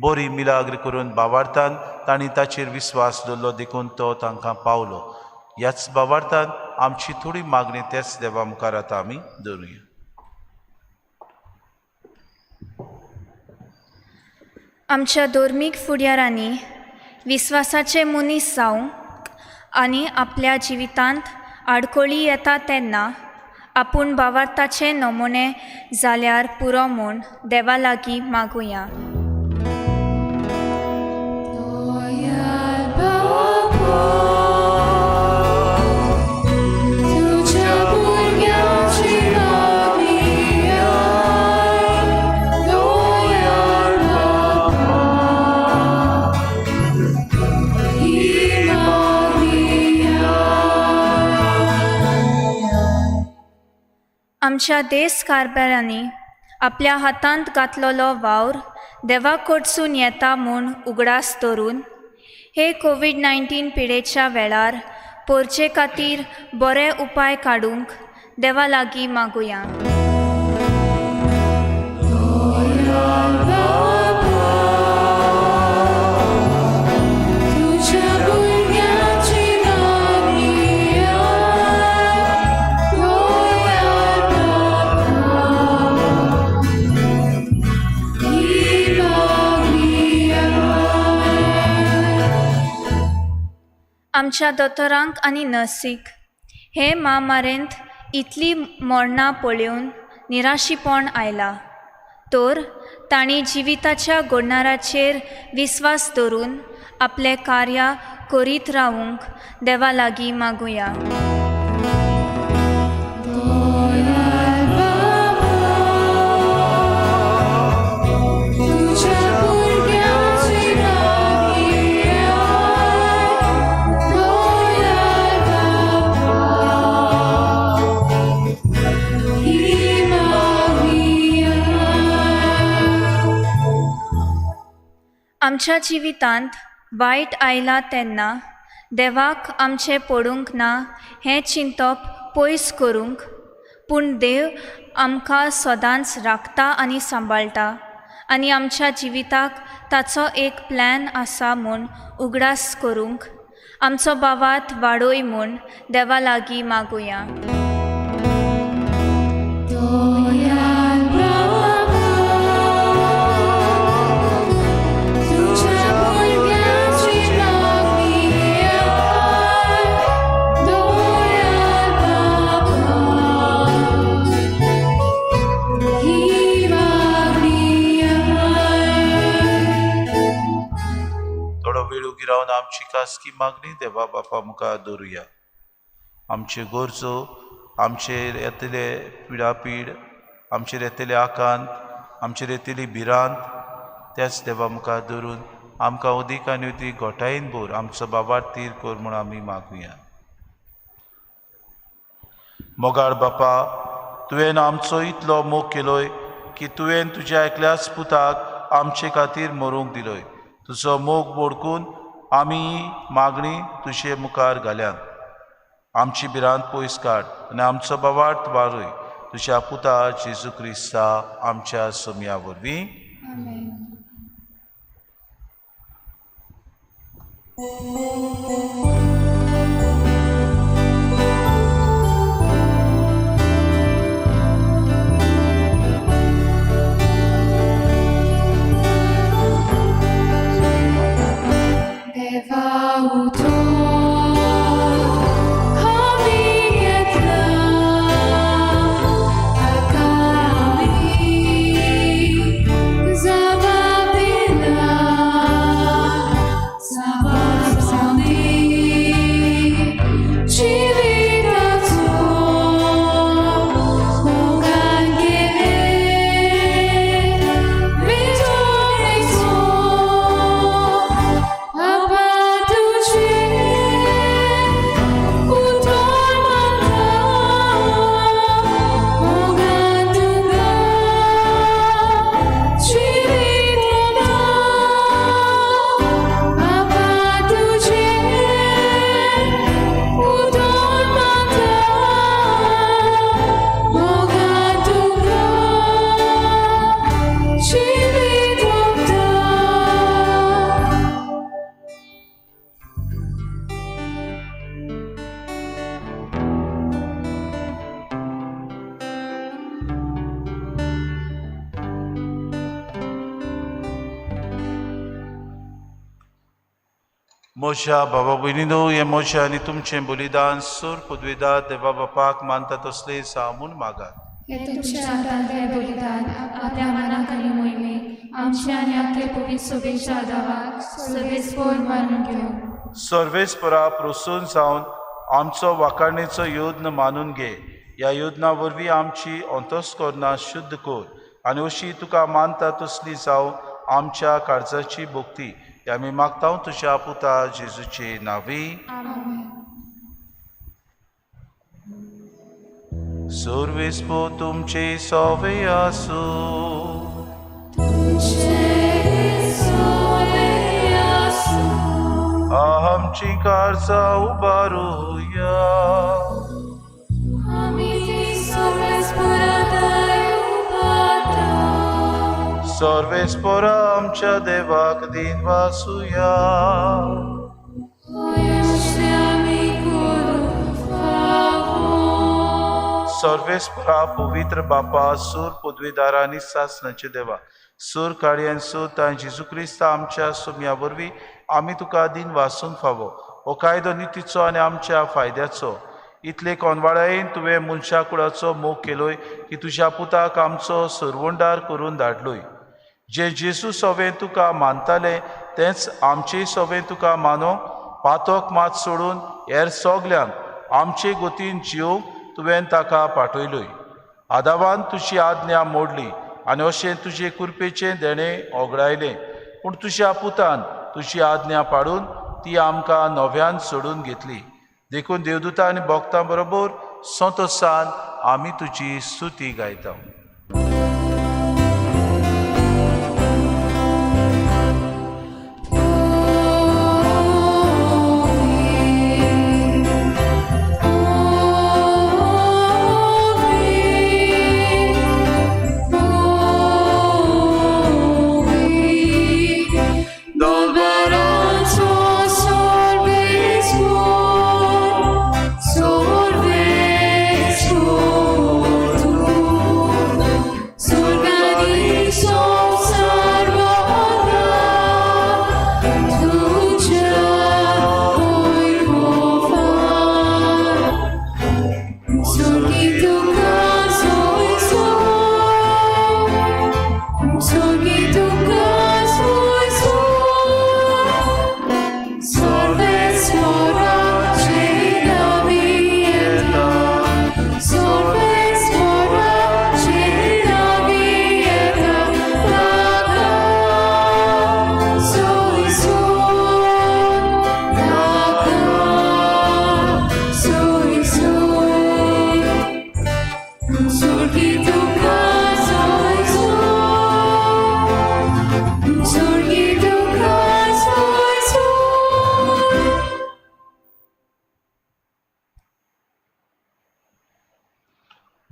बरी मिलाग्र करून भावार्थान तांणी ताचेर विस्वास दवरलो देखून तो तांकां पावलो. ह्याच भावार्थान आमची थोडी मागणी तेच देवा मुखार आतां आमी दवरुया. आमच्या धर्मीक फुडाऱ्यांनी विस्वासाचे मनीस जावंक आनी आपल्या जिवितांत आडखळी येता तेन्ना आपूण भावार्थाचे नमुने जाल्यार पुरो म्हूण देवा लागीं मागुया. आमच्या देश कारभारांनी आपल्या हातांत घातलेलो वावर देवा कडसून येता म्हूण उगडास धरून हे कोविड-19 पिडेच्या वेळार पोरचे खातीर बरे उपाय काडूंक देवा लागीं मागुया. आमच्या दोतोरांक आनी नर्सीक हे महामारेंत इतली मरणां पळोवन निराशीपण आयला तर तांणी जिविताच्या घडणाराचेर विस्वास दवरून आपले कार्य करीत रावूंक देवा लागीं मागुया. आमच्या जिवितांत वायट आयला तेन्ना देवाक आमचें पडूंक ना हें चिंतप पयस करूंक, पूण देव आमकां सदांच राखता आनी सांबाळटा आनी आमच्या जिविताक ताचो एक प्लॅन आसा म्हूण उगडास करूंक आमचो बावात वाडोय म्हूण देवा लागीं मागुया. दोयाल बाबा, तुझ्या भुरग्यांची मागणी आय. दोयाल बाबा, ही मागणी आय. थोडो वेळ उगी रावन आमची खासगी मागणी देवा बापा मुखार दवरुया. आमच्यो गरजो, आमचेर येतले पिडापीड, आमचेर येतले आकांत, आमचेर येतली भिरांत त्याच देवा मुखार दवरून आमकां अदीक आनी अदीक घोटायेन भर आमचो बाबार तीर कर म्हूण आमी मागुया. मोगाळ बापा, तुवें आमचो इतलो मोग केलोय की तुवें तुज्या एकल्याच पुताक आमचे खातीर मरूंक दिलोय. तुजो मोग बोडकून आमी ही मागणी तुजे मुखार घाल्यात. आमची भिरांत पयस काड आनी आमचो बाबार्थ वाडय तुज्या पुता जेजू क्रिस्ता आमच्या सोम्या वरवीं. देवा उठो, आमी घेतला ताका आमी जबाब दिला. जबाब जावनी जिविताचो मोगान गेले वेचणेचो. बाबा तुझे उठोन मागता, मोगान तुका जिवीत दा. बाबा तुझे उठोन मागता, मोगान तुका जिवीत दा. मोशा बाबा भयणीनो, हें मोशा आनी तुमचें बलिदान सूर पदवेदार देवा बापाक मानता तसलें सा म्हूण मागात. हे तुमच्या हातांतलें बलिदान आपल्या मनाक आनी मोहिमेक आमच्या आनी आपले पवित्र सोबेच्या दावाक सर्वेस्पर मानून घेवं. सर्वेस्परा प्रोत्सून जावन आमचो वाखाणणेचो योद्न मानून घे. ह्या योजना वरवीं आमची अंतस्करणां शुद्ध कर आनी अशी तुका मानता तसली जावं आमच्या काळजाची भोगती हे आमी मागता तुज्या पुता जेजूचे नांवी. सर्वेस्पो तुमचे सोवे आसूं. आमची काळजां उबारूया. सर्वेस्परा आमच्या देवाक दिन वासुया. सर्वेस्परा पवित्र बापा, सूर पदवीदार आनी सासणाचे देवा, सूर काळयेन सूर तां जेजू क्रिस्ता आमच्या सोम्या वरवीं आमी तुका दिन वासूंक फावो. हो कायदो नितीचो आनी आमच्या फायद्याचो. इतले कोनवाळायेन तुवें मनशा कुळाचो मोग केलोय की तुज्या पुताक आमचो सरवंडार करून धाडलोय. जे जेजू सोवें तुका मानताले तेंच आमचेय सोवें तुका मानोंक पातोक मात सोडून हेर सोगल्यांक आमचे गोतीन जियोंक तुवें ताका पाठयलोय. आदावान तुजी आज्ञा मोडली आनी अशें तुजे कुरपेचें देणें ओगडायलें. पूण तुज्या पुतान तुजी आज्ञा पाडून ती आमकां नव्यान सोडून घेतली. देखून देवदूतां आनी भक्तां बरोबर संतोसान आमी तुजी स्तुती गायता.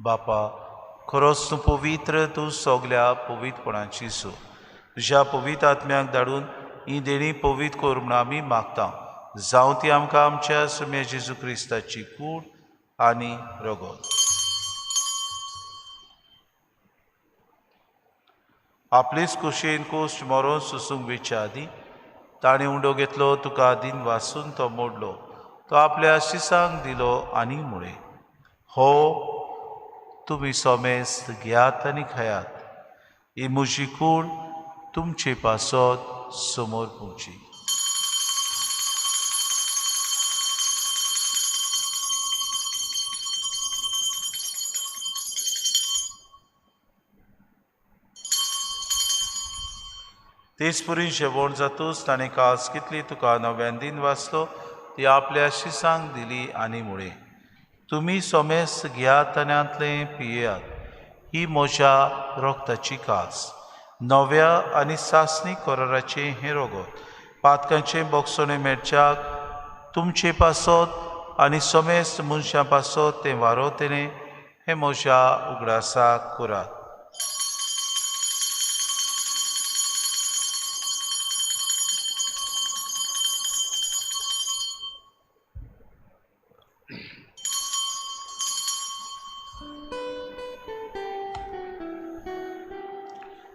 बापा, खरोच तूं पवित्र, तूं सगल्या पवित्रपणाची सो. तुज्या पवित्र आत्म्याक धाडून ही देणी पवित्र कर म्हूण आमी मागता. जावं ती आमकां आमच्या सुम्या जेजू क्रिस्ताची कूड आनी रगत. आपलीच कुशीन कुश्ट मरोन सुसूंक वेच्या आदी ताणें उंडो घेतलो, तुका दिन वासून तो मोडलो, तो आपल्या शिसांक दिलो आनी मुळे, हो तुमी सोमेस्त घेयात आनी खायात. ही म्हजी कूड तुमचे पासत समोर पुंची. तेच पुरी जेवण जातूच ताणें कास कितली तुका नव्यान दिन वाचलो, ती आपल्या शिसांक दिली आनी मुळे, तुमी सोमेस्त घेयात आनी आंतले पियेयात. ही म्हज्या रोगताची कास, नव्या आनी सासणी कोराराचें हें रगत, पातकांचें बोगसोणे मेळच्याक तुमचे पासत आनी सोमेस्त मनशां पासत तें वारोतेने हें म्हज्या उगडासाक करात.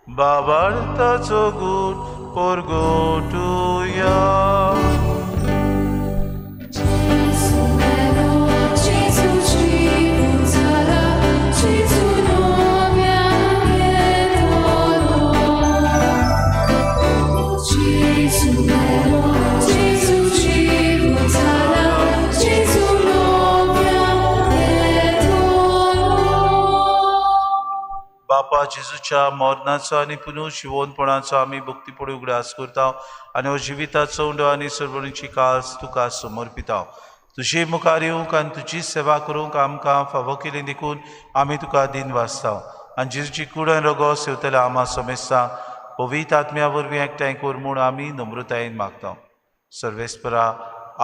बाबार्ताचो गूट परगोटुया. बापा जेजूच्या मरणाचो आनी पुनू शिवोनपणाचो आमी भक्तीपडी उगडास करता आनी हो जिविताचो उंडो आनी सरभणीची कास तुका समर्पिता. तुजी मुखार येवंक आनी तुजी सेवा करूंक आमकां फावो केली देखून आमी तुका दिन वाचता आनी जेजूची कूड आनी रगत सेवतले आमा समेस्ता पवित्र आत्म्या वरवीं एकठांय कर म्हूण आमी नम्रतायेन मागता. सर्वेस्परा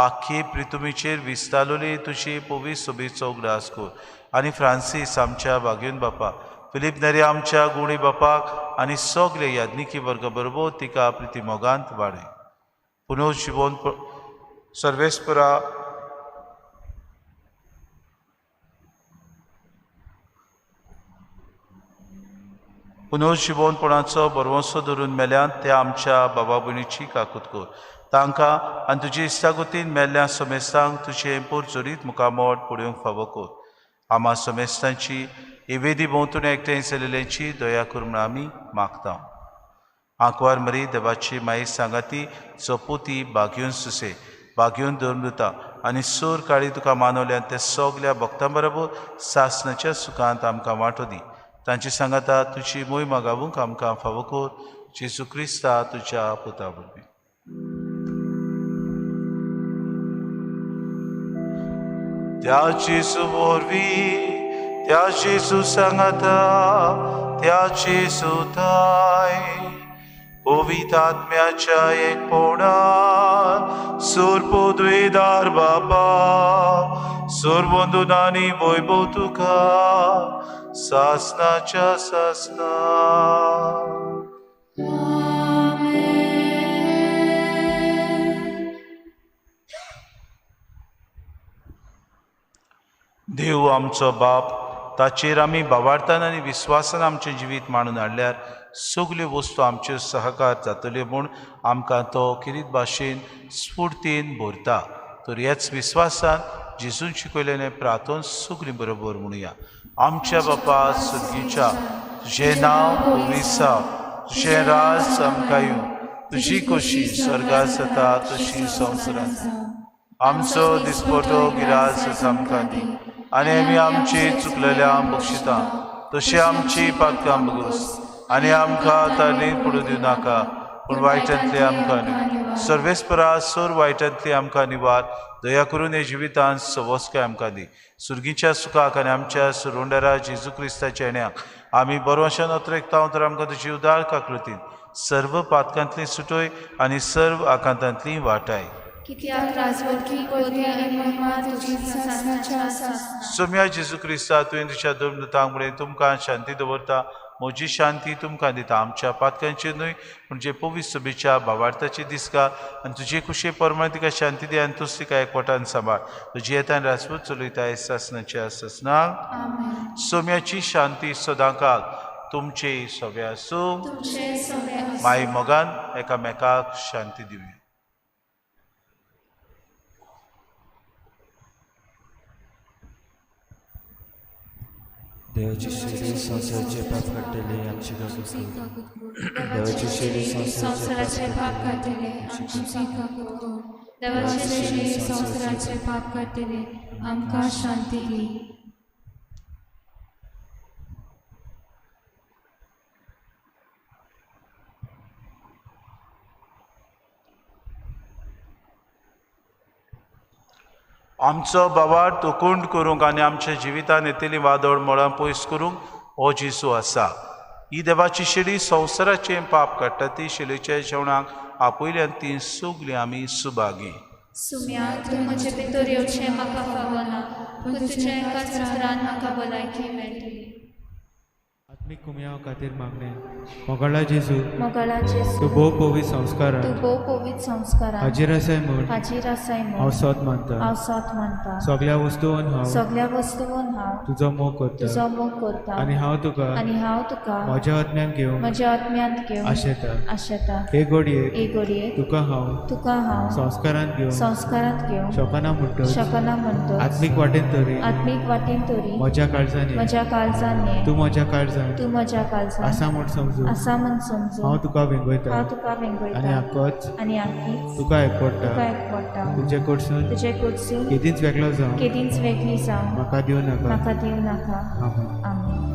आख्खी प्रितुमीचेर विस्तारलोली तुजी पवित्र सोबीचो उगडास कर आनी फ्रांसीस आमच्या भाग्यून बापा, फिलीप नरे आमच्या गुणी बापाक आनी सगळे याज्ञिकी वर्ग बरोबर तिका प्रिती मोगांत वाडय. पुनः शिवोन सर्वेस्परा पुनः शिवोनपणाचो बरवंसो धरून मेल्यान ते आमच्या बाबा भयणीची काकूत कर. तांकां आनी तुजी इश्टागतीन मेल्ल्या समेस्तांक तुजें पोरचोरीत मुखामोड पडूंक फावो कर. आमा समेस्तांची इवेदी भोंवतून एकठांय जालेल्यांची दया कर म्हूण आमी मागता. आंकवार मरी देवाची माई सांगाती चोपुती भाग्यून सुसे भाग्यून धर्मदुता आनी सूर काळी तुका मानवल्यान ते सगल्या भक्तां बरोबर सासणाच्या सुखांत आमकां वांटो दी. तांची सांगाता तुजी मोय मागावूंक आमकां फावो कर. जेजू क्रिस्ता तुज्या पुता वरवीं. त्या जेजू वरवीं त्या जेजू सांगाता त्या जेजू थाय पवित्र आत्म्याच्या एकपणान सोरपोद्वेदार बाबा सोरबंधुनानी वैभव तुका सासनाच्या सासना. देव आमचो बाप, ताचेर आमी भावार्थान आनी विस्वासान आमचें जिवीत मांडून हाडल्यार सगल्यो वस्तू आमच्यो सहकार जातल्यो म्हूण आमकां तो किरीत भाशेन स्फूर्तीन भरता. तर ह्याच विस्वासान जेजून शिकयलेलें प्रार्थोन सगलीं बरोबर म्हणुया. आमच्या बापा सुर्गीच्या, तुजें नांव पवित्र जावं, तुजें राज आमकां येवं, तुजी खोशी स्वर्गांत जाता तशी संवसारांत. आमचो दिसपटो गिरास आमकां दी आनी आमी आमची चुकलेल्यांक बक्षिता तशी आमची पातकां बगूस आनी आमकां तारणेंत पडूं दिवं नाका पूण वायटांतली आमकां न्ही. सर्वेस्परा सोर वायटांतली आमकां निवार. दया करून हे जिवितांत सवस्काय आमकां दी. सुर्गीच्या सुखाक आनी आमच्या सुरोंडारा जेजू क्रिस्ताच्या येण्याक आमी बरोवशान अत्रेकता तर आमकां तुजी उदार काकृतीन सर्व पातकांतली सुटोय आनी सर्व आकांतांतली वाटाय. कित्याक राजवटी कोदी आनी महिमा तुजी सासणाच्या आसा सोम्या जेजू क्रिस्ता तुवें तुज्या दोन दुतांक मुळे तुमकां शांती दवरता म्हजी शांती तुमकां दिता आमच्या पातकांचेर न्हय पूण जे पवित्र सभेच्या भावार्थाचे दिसका आनी तुजे कुशे परमाण तिका शांती दी आनी तुज तिका एकवटान सांबाळ तुजी येतान राजपूत चलयता हे सासणाच्या सासणाक सोम्याची शांती सदांकाल तुमचे सगळे आसूं माई मोगान एकामेकाक शांती दिवया देवाची शिडी संसाराचे पाप काडटले आमची देवाची शिडी संसाराचे पाप काढले आमची काकूत कोण देवाचे श्री संसाराचे पाप काढले आमकां शांती दी आमचो बाबार तोखूंड करूंक आनी आमच्या जिवितान येतली वादळ मोळां पयस करूंक हो जेजू आसा ही देवाची शिडी संवसाराचें पाप काडटा ती शिलेच्या जेवणाक आपयल्यान ती सगळीं आमी सुभागी सुम्या तूं म्हजे भितर येवचें म्हाका फावना पूण तुज्या एकाच रान म्हाका भलायकी मेळटली आत्मीक कुमयाव खातीर मागणे मोगळा जेजू मोगळा जेजू तूं भोव पवित्र संस्कारान तूं भोव पवित्र संस्कारान हाजीर आसाय म्हूण हाजीर आसाय हांव म्हूण सोत मानता हांव सोत मानता सगळ्या वस्तूंन हांव सगळ्या वस्तूंन हांव तुजो मोग करता तुजो मोग करता आनी हांव तुका आनी हांव तुका म्हज्या आत्म्यान घेवंक म्हज्या आत्म्यांत घेवन आशेता आशेता हे घडयेक एक घडयेक तुका हांव तुका हांव संस्कारान घेवन संस्कारांत घेवन शोकना म्हणटच शकना म्हणटो आत्मीक वाटेन तरी आत्मीक वाटेन तरी म्हज्या काळजांनी म्हज्या काळजान ये तूं म्हज्या काळजान तूं म्हज्या काळजान आसा म्हूण समजूं आसा म्हूण समजून हांव तुका वेंगयता हांव तुका आनी वेंगयता आक्कोच आनी आख्खीच तुका एकवडटा तुका एकवडटा तुजे कडसून तुजे कडसून केदींच वेगळो जावं केदींच वेगळी जावं म्हाका दिवं नाका म्हाका दिवं नाका आमेन. आमेन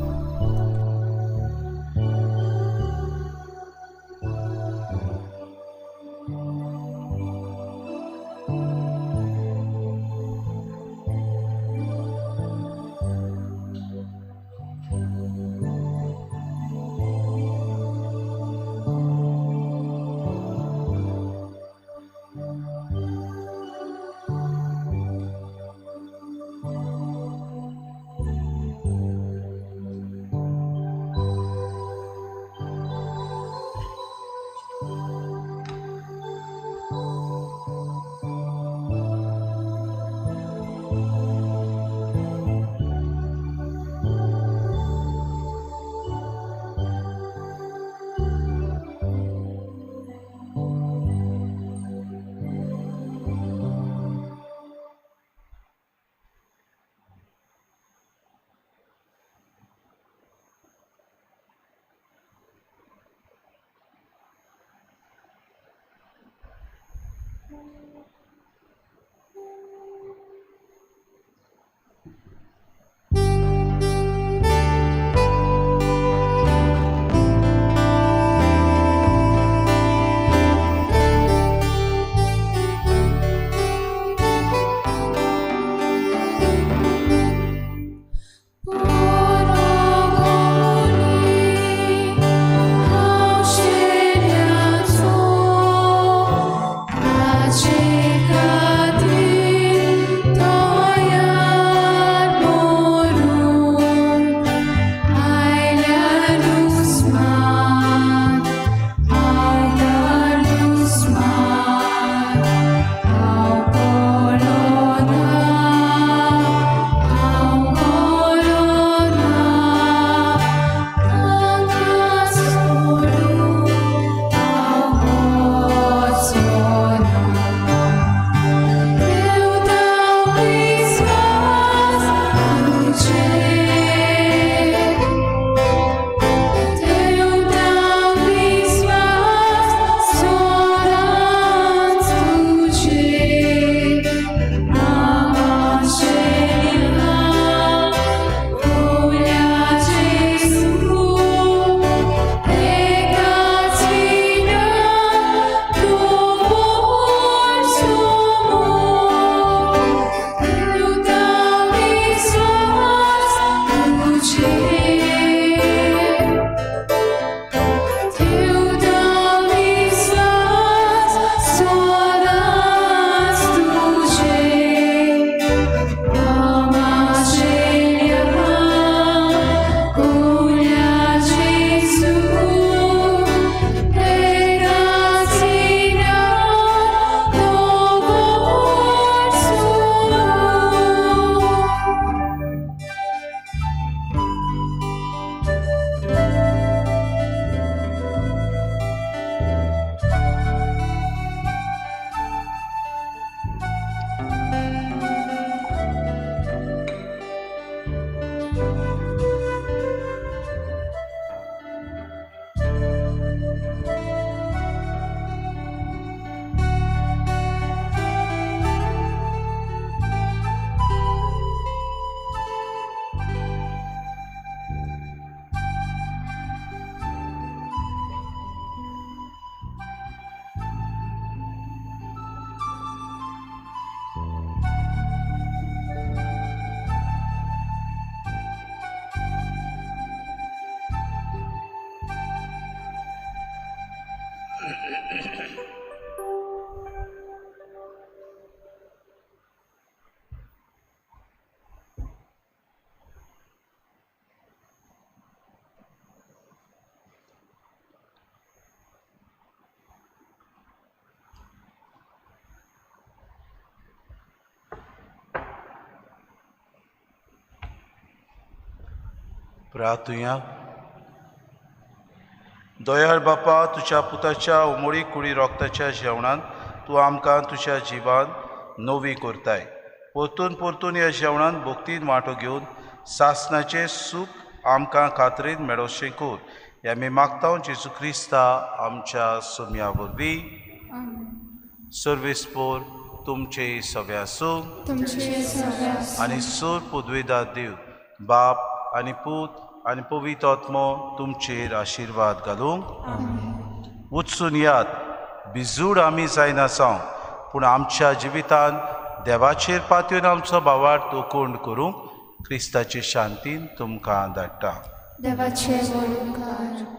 प्रार्थुया. दयाळ बापा, तुझ्या पुताच्या उमळी कुडी रोगताच्या जेवणान तूं आमकां तुज्या जिवान नवी करताय. परतून परतून ह्या जेवणान भोक्तीन वांटो घेवन सासणाचें सूख आमकां खात्रीन मेळोवचें कोर. हे आमी मागता जेजू क्रिस्ता आमच्या सोम्या वरवीं. सर्वेस्पोर तुमचे सव्या सूख तुमचे सगळ्या आनी सूर पुदवेदार देव बाप आनी पूत आनी पवित्र आत्मो तुमचेर आशिर्वाद घालूंक. उत्सून याद बिजूड आमी जायना जावं पूण आमच्या जिवितान देवाचेर पातयेवन आमचो भावार्थ उकोंड करूंक क्रिस्ताचे शांतीन तुमकां धाडटा. देवाचे वळणकार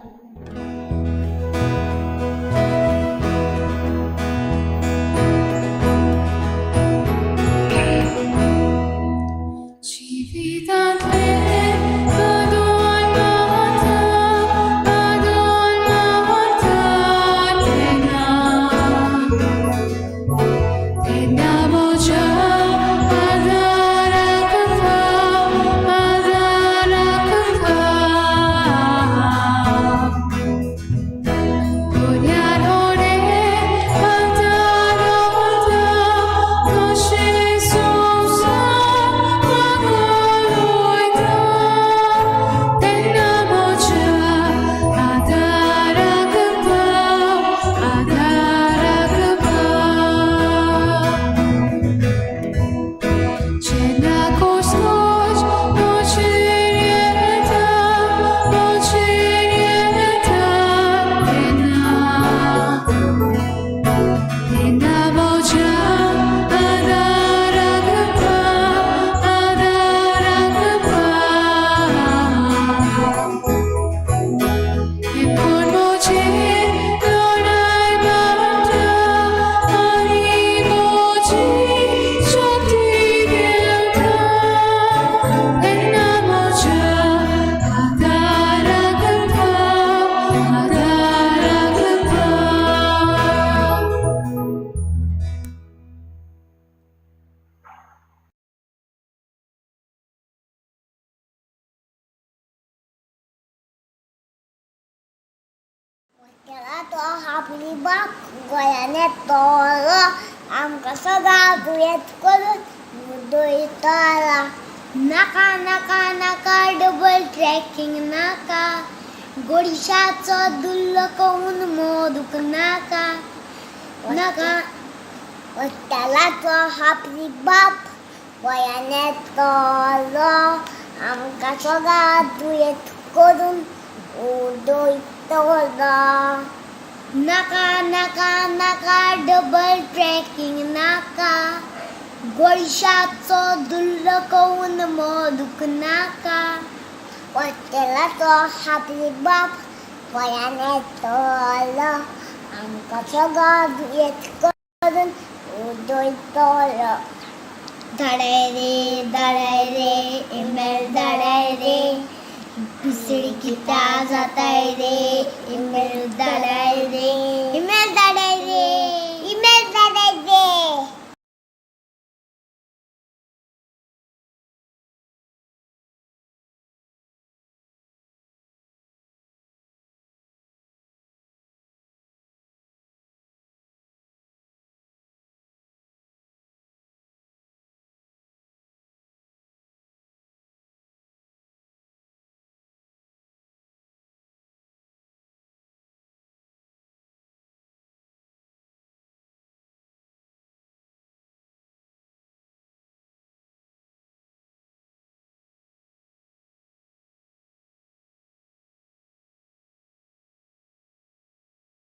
त्याला तो आपली बाप गोयाने तोलो आमकां सदां दुयेंत करून दोयताला. नाका नाका नाका डबल ट्रॅकिंग नाका, गोडशाचो दुल्लो करून मोदूक नाका. नाका त्याला तो आपली बाप गोयाने तोलो आमकां सदां दुयेंत करून दोयताला. नाका नाका नाका डबल ट्रॅकिंग नाका, गोडशाचो दुल्लो करून मोदूक नाका. त्याला तो आपली बाप गोयाने तोलो आमकां सदां दुयेंत करून दोयतालो. धाडाय रे इमेल धाडाय रे, पिसडी किता जाताय रे इमेल धाडाय